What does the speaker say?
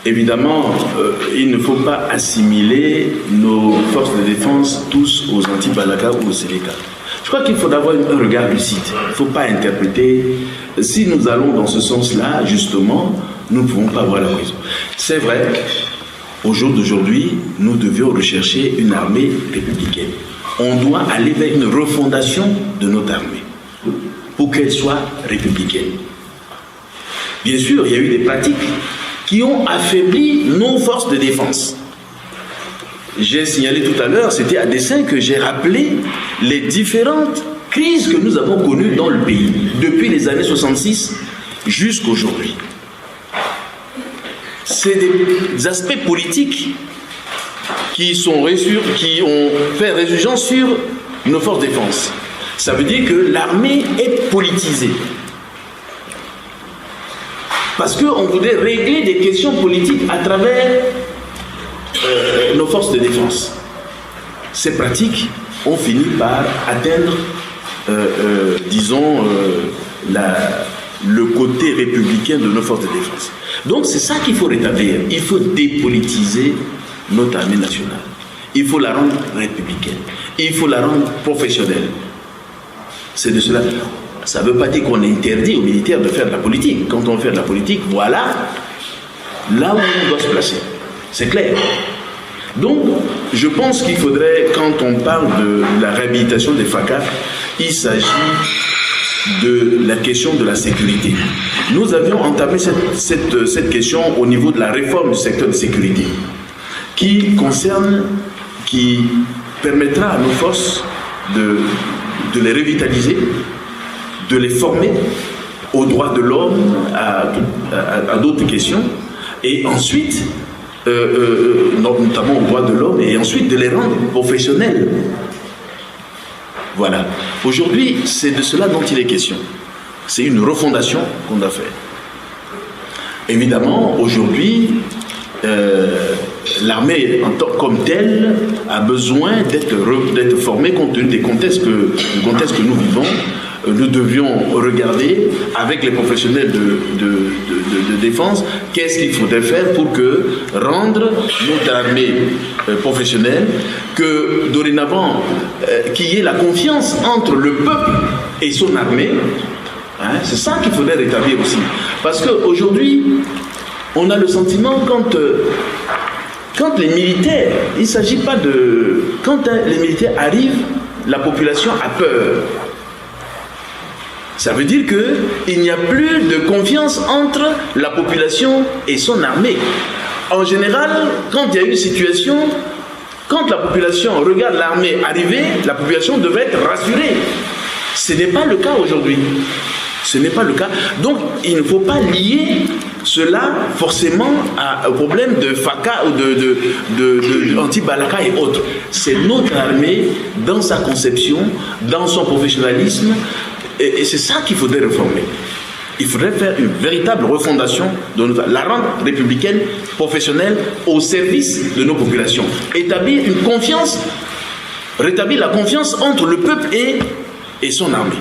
Évidemment, il ne faut pas assimiler nos forces de défense tous aux anti-Balaka ou aux Sénéka. Je crois qu'il faut avoir un regard lucide. Il ne faut pas interpréter. Si nous allons dans ce sens-là, justement, nous ne pouvons pas avoir la raison. C'est vrai, au jour d'aujourd'hui, nous devions rechercher une armée républicaine. On doit aller vers une refondation de notre armée pour qu'elle soit républicaine. Bien sûr, il y a eu des pratiques qui ont affaibli nos forces de défense. J'ai signalé tout à l'heure, c'était à dessein que j'ai rappelé les différentes crises que nous avons connues dans le pays, depuis les années 66 jusqu'à aujourd'hui. C'est des aspects politiques qui ont fait résurgence sur nos forces de défense. Ça veut dire que l'armée est politisée. Parce qu'on voudrait régler des questions politiques à travers nos forces de défense. Ces pratiques ont fini par atteindre, le côté républicain de nos forces de défense. Donc c'est ça qu'il faut rétablir. Il faut dépolitiser notre armée nationale. Il faut la rendre républicaine. Il faut la rendre professionnelle. C'est de cela. Ça ne veut pas dire qu'on interdit aux militaires de faire de la politique. Quand on fait de la politique, voilà là où on doit se placer. C'est clair. Donc, je pense qu'il faudrait, quand on parle de la réhabilitation des FACA, il s'agit de la question de la sécurité. Nous avions entamé cette question au niveau de la réforme du secteur de sécurité, qui permettra à nos forces de les revitaliser, de les former aux droits de l'homme, à d'autres questions, et ensuite, notamment aux droits de l'homme, et ensuite de les rendre professionnels. Voilà. Aujourd'hui, c'est de cela dont il est question. C'est une refondation qu'on doit faire. Évidemment, aujourd'hui, l'armée comme telle a besoin d'être formée compte tenu du contexte que nous vivons. Nous devions regarder avec les professionnels de défense qu'est-ce qu'il faudrait faire pour rendre notre armée professionnelle, que dorénavant qu'il y ait la confiance entre le peuple et son armée. C'est ça qu'il faudrait rétablir aussi. Parce qu'aujourd'hui, on a le sentiment quand les militaires, il ne s'agit pas de... Quand les militaires arrivent, la population a peur. Ça veut dire qu'il n'y a plus de confiance entre la population et son armée. En général, quand il y a une situation, quand la population regarde l'armée arriver, la population devrait être rassurée. Ce n'est pas le cas aujourd'hui. Ce n'est pas le cas. Donc, il ne faut pas lier cela forcément au problème de FACA ou de anti-Balaka et autres. C'est notre armée dans sa conception, dans son professionnalisme, et c'est ça qu'il faudrait réformer. Il faudrait faire une véritable refondation de la rendre républicaine, professionnelle, au service de nos populations. Établir une confiance, rétablir la confiance entre le peuple et son armée.